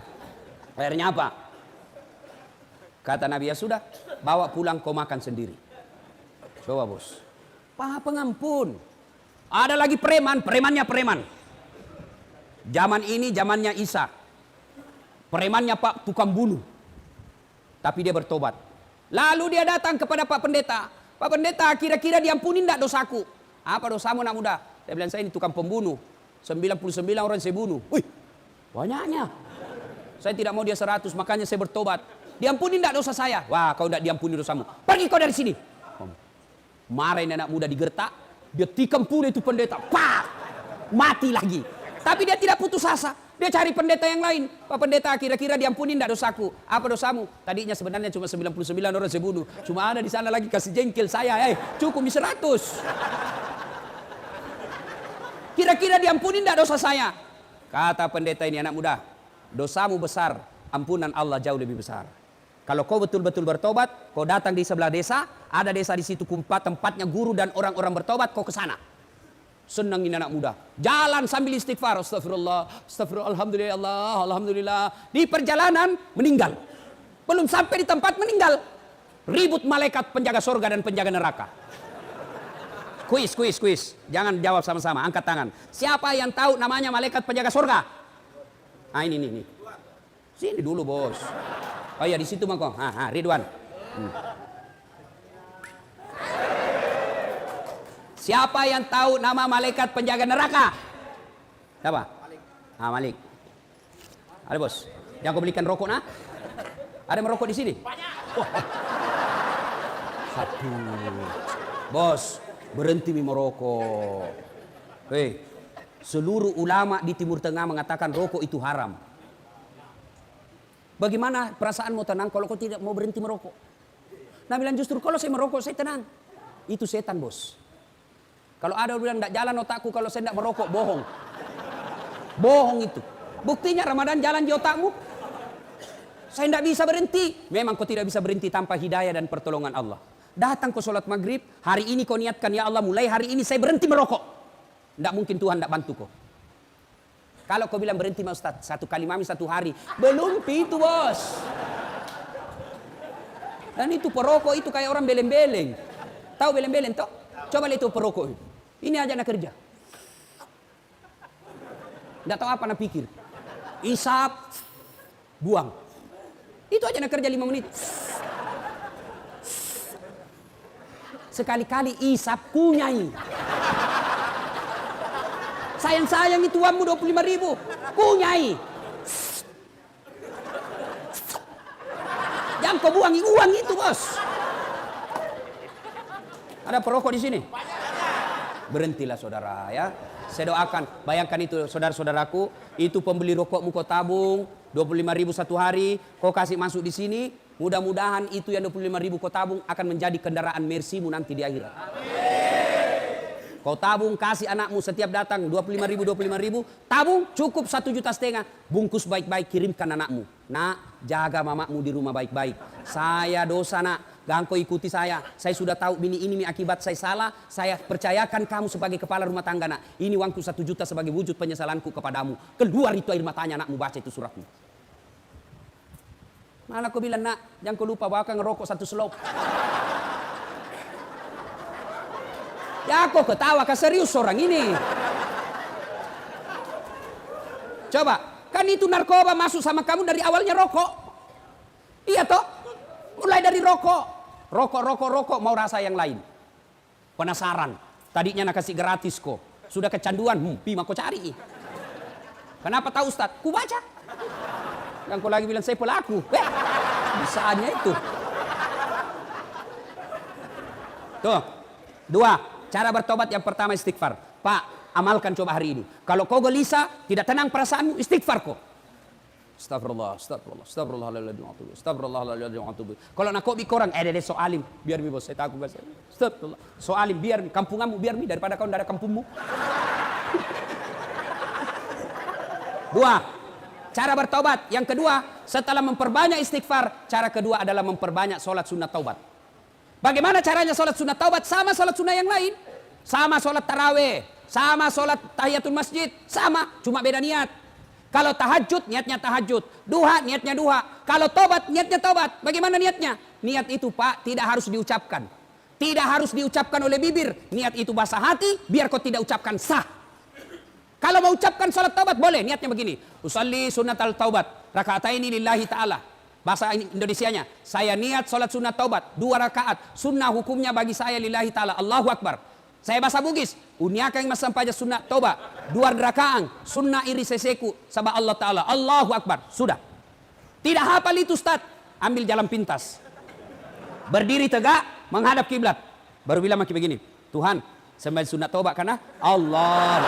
Akhirnya apa? Kata Nabi, ya sudah, bawa pulang kau makan sendiri. Coba bos. Paha pengampun. Ada lagi preman, premannya preman. Zaman ini zamannya Isa. Premannya Pak tukang bunuh. Tapi dia bertobat. Lalu dia datang kepada Pak Pendeta. Pak Pendeta, kira-kira diampuni enggak dosaku? Apa dosamu anak muda? Dia bilang, saya ini tukang pembunuh. 99 orang saya bunuh. Wih, banyaknya. Saya tidak mau dia 100, makanya saya bertobat. Diampuni enggak dosa saya? Wah, kau enggak diampuni dosamu. Pergi kau dari sini. Marahin anak muda digertak. Dia tikam pula itu pendeta. Pak! Mati lagi. Tapi dia tidak putus asa. Dia cari pendeta yang lain. Pak Pendeta, kira-kira diampuni enggak dosaku? Apa dosamu? Tadinya sebenarnya cuma 99 orang saya bunuh. Cuma ada di sana lagi kasih jengkel saya. Cukup 100. kira-kira diampuni tidak dosa saya? Kata pendeta ini, anak muda, dosamu besar, ampunan Allah jauh lebih besar. Kalau kau betul-betul bertobat, kau datang di sebelah desa, ada desa di situ tempatnya guru dan orang-orang bertobat, kau ke sana. Senang ini anak muda. Jalan sambil istighfar, astagfirullah, astagfirullah, alhamdulillah, Allah, alhamdulillah. Di perjalanan meninggal. Belum sampai di tempat meninggal. Ribut malaikat penjaga surga dan penjaga neraka. Kuis. Jangan jawab sama-sama, angkat tangan. Siapa yang tahu namanya malaikat penjaga surga? Ah ini. Sini dulu, bos. Oh iya, di situ mangkok. Ridwan. Siapa yang tahu nama malaikat penjaga neraka? Siapa? Malik. Ada, bos. Yang kau belikan rokok, nah? Ada merokok di sini? Banyak. Satu. Bos, berhenti merokok. Seluruh ulama di Timur Tengah mengatakan rokok itu haram. Bagaimana perasaanmu tenang kalau kau tidak mau berhenti merokok? Nah bilang justru kalau saya merokok saya tenang. Itu setan, bos. Kalau ada bilang tidak jalan otakku kalau saya tidak merokok, bohong. Bohong itu. Buktinya Ramadan jalan di otakmu. Saya tidak bisa berhenti. Memang kau tidak bisa berhenti tanpa hidayah dan pertolongan Allah. Datang ke sholat maghrib, hari ini kau niatkan, ya Allah mulai hari ini saya berhenti merokok. Tidak mungkin Tuhan tidak bantu kau. Kalau kau bilang berhenti Ustaz, satu kali mami satu hari, belum itu, bos. Dan itu perokok itu kayak orang beleng-beleng. Tahu beleng-beleng toh? Coba lihat itu perokok. Ini aja nak kerja. Tidak tahu apa nak pikir. Isap, buang. Itu aja nak kerja 5 menit. Sekali-kali isap kunyai. Sayang-sayang itu uangmu 25.000. Kunyai. Jangan kau buangi uang itu, bos. Ada perokok di sini? Berhentilah saudara ya. Saya doakan, bayangkan itu saudara-saudaraku, itu pembeli rokokmu kau tabung 25.000 satu hari, kau kasih masuk di sini, mudah-mudahan itu yang 25.000 kau tabung akan menjadi kendaraan Mercy-mu nanti di akhirat. Kau tabung, kasih anakmu setiap datang 25.000, tabung cukup 1,5 juta, bungkus baik-baik, kirimkan anakmu. Nak, jaga mamamu di rumah baik-baik. Saya dosa nak, jangan kau ikuti saya. Saya sudah tahu ini akibat saya salah. Saya percayakan kamu sebagai kepala rumah tangga nak. Ini uangku 1 juta sebagai wujud penyesalanku kepadamu. Keluar itu air matanya anakmu, baca itu suratmu. Malah kau bilang nak, jangan kau lupa bawa ngerokok 1 selop. Ya kok ketawa, serius orang ini. Coba, kan itu narkoba masuk sama kamu dari awalnya rokok. Iya toh? Mulai dari rokok. Rokok, mau rasa yang lain. Penasaran. Tadinya nak kasih gratis kok. Sudah kecanduan, pima kau cari. Kenapa tahu Ustaz? Ku baca. Yang kau lagi bilang saya pelaku. Bisaannya itu. Tuh, 2. Cara bertobat yang pertama istighfar. Pak, amalkan coba hari ini. Kalau kau gelisah, tidak tenang perasaanmu, istighfar kau. Astagfirullah. Kalau nak kau bikorang, ada soalim. Biar mi bos, saya takut bahasa. Astagfirullah. Soalim, biar mi. Kampunganmu, biar mi. Daripada kau tidak ada kampungmu. 2. Cara bertobat. Yang kedua, setelah memperbanyak istighfar, cara kedua adalah memperbanyak sholat sunat taubat. Bagaimana caranya sholat sunat taubat? Sama sholat sunnah yang lain. Sama sholat taraweh. Sama sholat tahiyatul masjid. Sama, cuma beda niat. Kalau tahajud, niatnya tahajud. Duha, niatnya duha. Kalau tobat, niatnya tobat. Bagaimana niatnya? Niat itu Pak, tidak harus diucapkan. Tidak harus diucapkan oleh bibir. Niat itu bahasa hati, biar kau tidak ucapkan sah. Kalau mau ucapkan sholat taubat, boleh. Niatnya begini. Usalli sunnatal taubat. Raka'ataini lillahi ta'ala. Bahasa Indonesianya, saya niat sholat sunat taubat 2 rakaat. Sunnah hukumnya bagi saya lillahi ta'ala. Allahu Akbar. Saya bahasa Bugis, uniaka yang masam paja sunat taubat 2 rakaat. Sunnah iri seseku sabah Allah ta'ala. Allahu Akbar. Sudah. Tidak hafal itu Ustaz. Ambil jalan pintas. Berdiri tegak, menghadap kiblat. Baru bilang maki begini. Tuhan, sembah sunat taubat karena Allah.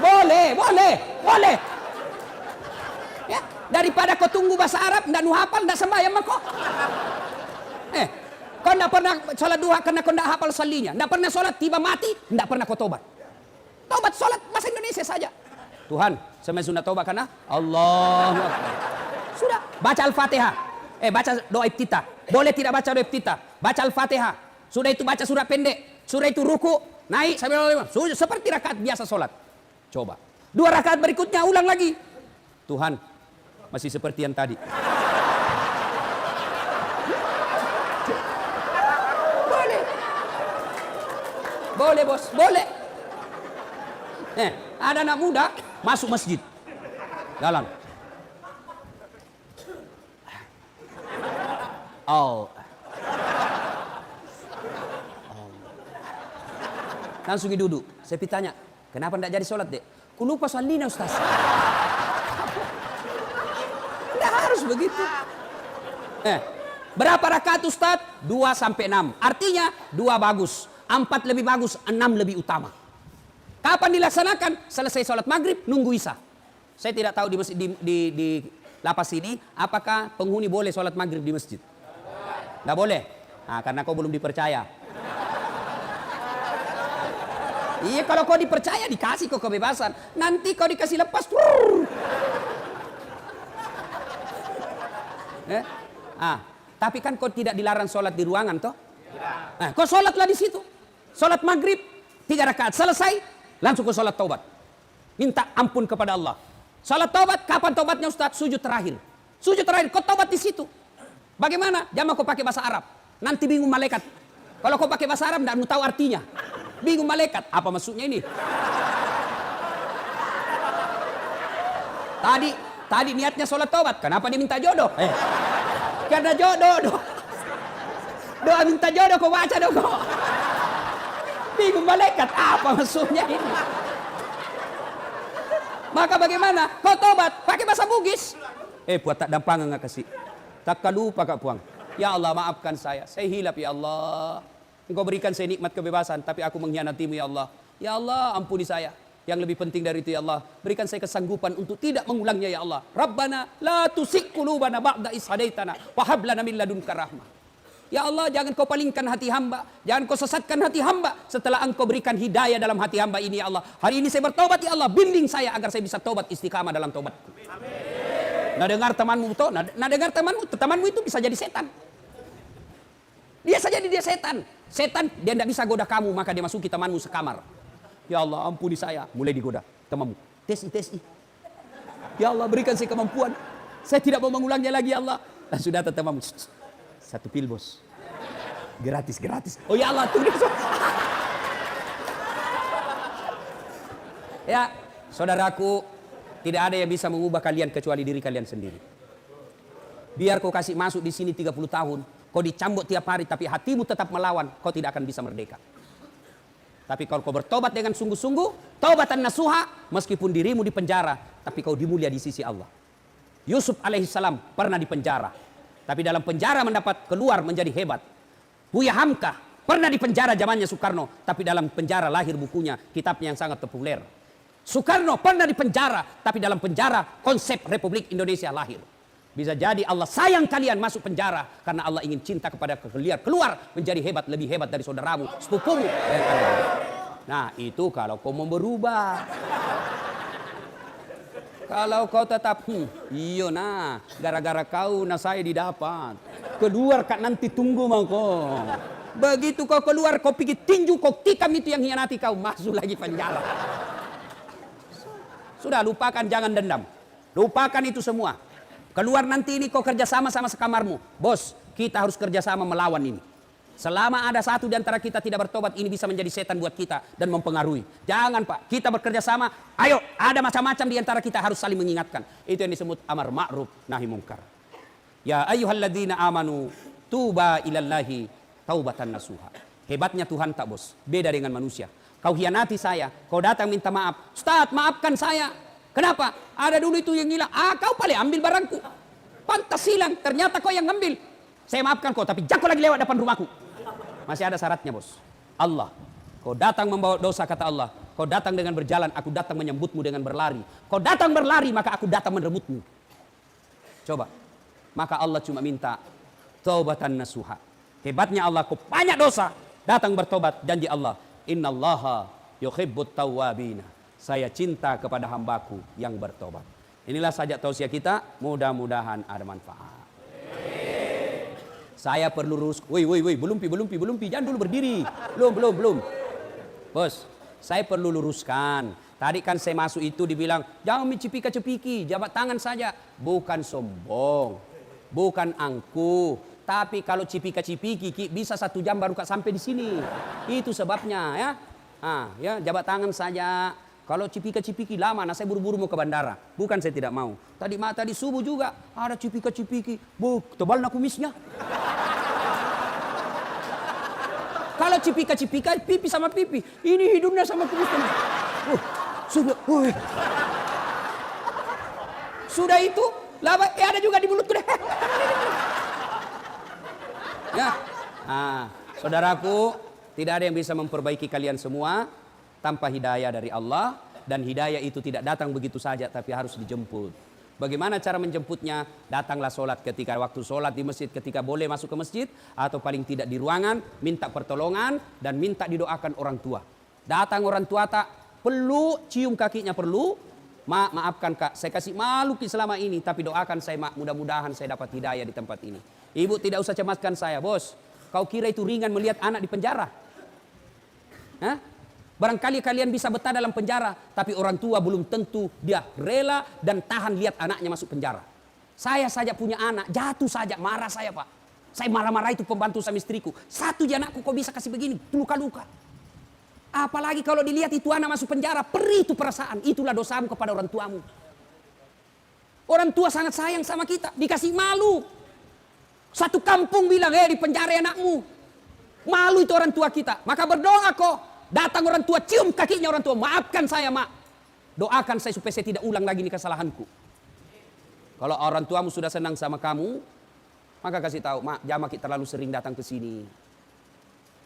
Boleh. Daripada kau tunggu bahasa Arab, ndak nu hafal, ndak sembahyang mah kok. Kau tidak pernah sholat duha karena kau tidak hafal salinya. Tidak pernah sholat, tiba mati, tidak pernah kau tobat. Tobat sholat bahasa Indonesia saja. Tuhan, saya sunnah tobat karena Allahu Akbar. Sudah, baca Al-Fatihah. Baca doa iftitah. Boleh tidak baca doa iftitah? Baca Al-Fatihah. Sudah itu baca surah pendek. Sudah itu ruku, naik sampai sudah seperti rakaat biasa sholat. Coba. 2 rakaat berikutnya ulang lagi. Tuhan, masih seperti yang tadi. Boleh bos, boleh. Ada anak muda masuk masjid, jalan. Langsung duduk. Saya tanya, kenapa tidak jadi sholat dek? Ku lupa salina Ustaz. Tidak harus begitu. Berapa rakaat Ustaz? 2 sampai 6. Artinya 2 bagus. 4 lebih bagus, 6 lebih utama. Kapan dilaksanakan? Selesai sholat maghrib, nunggu isya. Saya tidak tahu di lapas ini, apakah penghuni boleh sholat maghrib di masjid? Tidak boleh. Nah, karena kau belum dipercaya. Iya, kalau kau dipercaya, dikasih kau kebebasan. Nanti kau dikasih lepas. Tapi kan kau tidak dilarang sholat di ruangan, toh? Nah, kau sholatlah di situ. Sholat maghrib 3 rakaat selesai, langsung ke sholat taubat. Minta ampun kepada Allah. Sholat taubat, kapan taubatnya Ustaz? Sujud terakhir. Sujud terakhir, kau taubat di situ. Bagaimana? Jangan kau pakai bahasa Arab. Nanti bingung malaikat. Kalau kau pakai bahasa Arab, tidak mau tahu artinya. Bingung malaikat. Apa maksudnya ini? Tadi niatnya sholat taubat. Kenapa dia minta jodoh? Karena jodoh. Doa minta jodoh, kau baca dong kau. Bingung malaikat, apa maksudnya ini? Maka bagaimana? Kau tobat, pakai bahasa Bugis. Buat tak dampangan nggak kasih. Tak lupa kak puang. Ya Allah maafkan saya hilap ya Allah. Engkau berikan saya nikmat kebebasan, tapi aku mengkhianatimu ya Allah. Ya Allah ampuni saya. Yang lebih penting dari itu ya Allah, berikan saya kesanggupan untuk tidak mengulangnya ya Allah. Rabbana la tusik qulubana ba'da is hadaitana wa hab lana min ladunka rahmah. Ya Allah, jangan kau palingkan hati hamba. Jangan kau sesatkan hati hamba. Setelah engkau berikan hidayah dalam hati hamba ini ya Allah. Hari ini saya bertobat ya Allah. Bimbing saya agar saya bisa tobat istiqamah dalam tobatku. Nah dengar temanmu itu. Nah dengar temanmu itu bisa jadi setan. Dia saja dia setan. Setan dia tidak bisa goda kamu. Maka dia masuki temanmu sekamar. Ya Allah ampuni saya. Mulai digoda temanmu. Tesi. Ya Allah berikan saya kemampuan. Saya tidak mau mengulangnya lagi ya Allah. Dan sudah temanmu. 1 pil bos. Gratis. Oh ya Allah tuh. Ya saudaraku, tidak ada yang bisa mengubah kalian kecuali diri kalian sendiri. Biar kau kasih masuk di sini 30 tahun, kau dicambuk tiap hari tapi hatimu tetap melawan, kau tidak akan bisa merdeka. Tapi kalau kau bertobat dengan sungguh-sungguh, taubatan nasuha, meskipun dirimu di penjara, tapi kau dimulia di sisi Allah. Yusuf alaihissalam pernah di penjara. Tapi dalam penjara mendapat keluar menjadi hebat. Buya Hamka pernah di penjara zamannya Soekarno. Tapi dalam penjara lahir bukunya, kitabnya yang sangat populer. Soekarno pernah di penjara. Tapi dalam penjara konsep Republik Indonesia lahir. Bisa jadi Allah sayang kalian masuk penjara. Karena Allah ingin cinta kepada kalian. Keluar menjadi hebat, lebih hebat dari saudaramu, sepupumu. Nah itu kalau kau mau berubah. Kalau kau tetap, iya nah, gara-gara kau nah saya didapat. Keluar kak nanti tunggu mau kau. Begitu kau keluar, kau pikir tinju, kau tikam itu yang hianati kau, masuk lagi penjara. Sudah lupakan, jangan dendam. Lupakan itu semua. Keluar nanti ini kau kerjasama sama sekamarmu. Bos, kita harus kerjasama melawan ini. Selama ada satu di antara kita tidak bertobat, ini bisa menjadi setan buat kita dan mempengaruhi. Jangan Pak, kita bekerja sama. Ayo, ada macam-macam di antara kita harus saling mengingatkan. Itu yang disebut amar ma'ruf nahi mungkar. Ya ayyuhalladzina amanu tuba ilallahi taubatan nasuha. Hebatnya Tuhan tak bos, beda dengan manusia. Kau hianati saya, kau datang minta maaf. Ustaz, maafkan saya. Kenapa? Ada dulu itu yang hilang. Kau paling ambil barangku. Pantas hilang, ternyata kau yang ngambil. Saya maafkan kau, tapi jangan kau lagi lewat depan rumahku. Masih ada syaratnya bos. Allah, kau datang membawa dosa kata Allah. Kau datang dengan berjalan, aku datang menyambutmu dengan berlari. Kau datang berlari, maka aku datang merebutmu. Coba. Maka Allah cuma minta taubatan nasuha. Hebatnya Allah, kau banyak dosa, datang bertobat, janji Allah, innallaha yuhibbut tawwabina. Saya cinta kepada hambaku yang bertobat. Inilah saja tausiah kita, mudah-mudahan ada manfaat. Saya perlu lurus, belum pi, jangan dulu berdiri. Belum. Bos, saya perlu luruskan. Tadi kan saya masuk itu dibilang, jangan mencipika-cepiki, jabat tangan saja. Bukan sombong, bukan angkuh. Tapi kalau cipika-cipiki bisa 1 jam baru sampai di sini. Itu sebabnya ya. Ya jabat tangan saja. Kalau cipika-cipiki lama, saya buru-buru mau ke bandara. Bukan saya tidak mau. Tadi subuh juga ada cipika-cipiki. Tebal nak kumisnya. Kalau cipika-cipika pipi sama pipi. Ini hidungnya sama kumisnya. Sudah itu, lama ada juga di mulutku deh. Ya, saudaraku, tidak ada yang bisa memperbaiki kalian semua tanpa hidayah dari Allah, dan hidayah itu tidak datang begitu saja, tapi harus dijemput. Bagaimana cara menjemputnya? Datanglah sholat ketika waktu sholat di masjid, ketika boleh masuk ke masjid, atau paling tidak di ruangan, minta pertolongan dan minta didoakan orang tua. Datang orang tua tak perlu cium kakinya, perlu. Maafkan kak, saya kasih malu selama ini, tapi doakan saya mudah-mudahan saya dapat hidayah di tempat ini. Ibu tidak usah cemaskan saya, bos. Kau kira itu ringan melihat anak di penjara? Hah? Barangkali kalian bisa betah dalam penjara, tapi orang tua belum tentu dia rela dan tahan lihat anaknya masuk penjara. Saya saja punya anak, jatuh saja, marah saya pak. Saya marah-marah itu pembantu sama istriku. Satu anakku kok bisa kasih begini, luka-luka. Apalagi kalau dilihat itu anak masuk penjara, perih itu perasaan. Itulah dosamu kepada orang tuamu. Orang tua sangat sayang sama kita, dikasih malu. Satu kampung bilang, di penjara anakmu. Malu itu orang tua kita. Maka berdoa kok. Datang orang tua, cium kakinya orang tua. Maafkan saya, mak. Doakan saya supaya saya tidak ulang lagi ini kesalahanku. Kalau orang tuamu sudah senang sama kamu, maka kasih tahu, mak, jangan kita terlalu sering datang ke sini.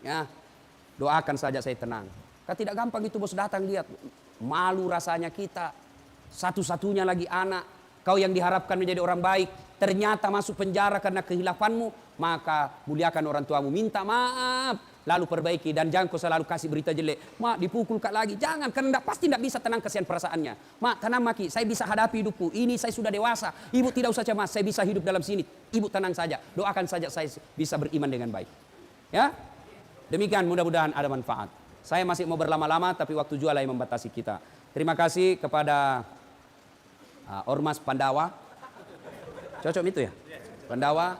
Ya, doakan saja saya tenang. Kan tidak gampang itu bos datang lihat. Malu rasanya kita. Satu-satunya lagi anak. Kau yang diharapkan menjadi orang baik, ternyata masuk penjara karena kehilafanmu, maka muliakan orang tuamu, minta maaf, lalu perbaiki, dan jangan kau selalu kasih berita jelek. Mak, dipukul kak lagi, jangan, karena pasti tidak bisa tenang kasihan perasaannya. Mak, tenang maki, saya bisa hadapi hidupku, ini saya sudah dewasa, ibu tidak usah cemas, saya bisa hidup dalam sini, ibu tenang saja, doakan saja saya bisa beriman dengan baik. Ya, demikian, mudah-mudahan ada manfaat. Saya masih mau berlama-lama, tapi waktu jual yang membatasi kita. Terima kasih kepada Ormas Pandawa, cocok itu ya? Pandawa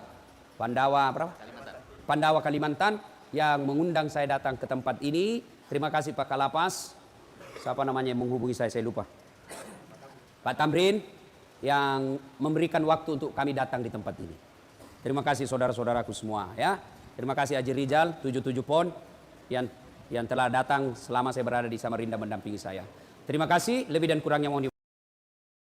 berapa? Pandawa Kalimantan yang mengundang saya datang ke tempat ini. Terima kasih Pak Kalapas, siapa namanya yang menghubungi saya lupa. Pak Tamrin yang memberikan waktu untuk kami datang di tempat ini. Terima kasih saudara-saudaraku semua ya. Terima kasih Haji Rizal 77 Pon yang telah datang selama saya berada di Samarinda mendampingi saya. Terima kasih, lebih dan kurangnya mohon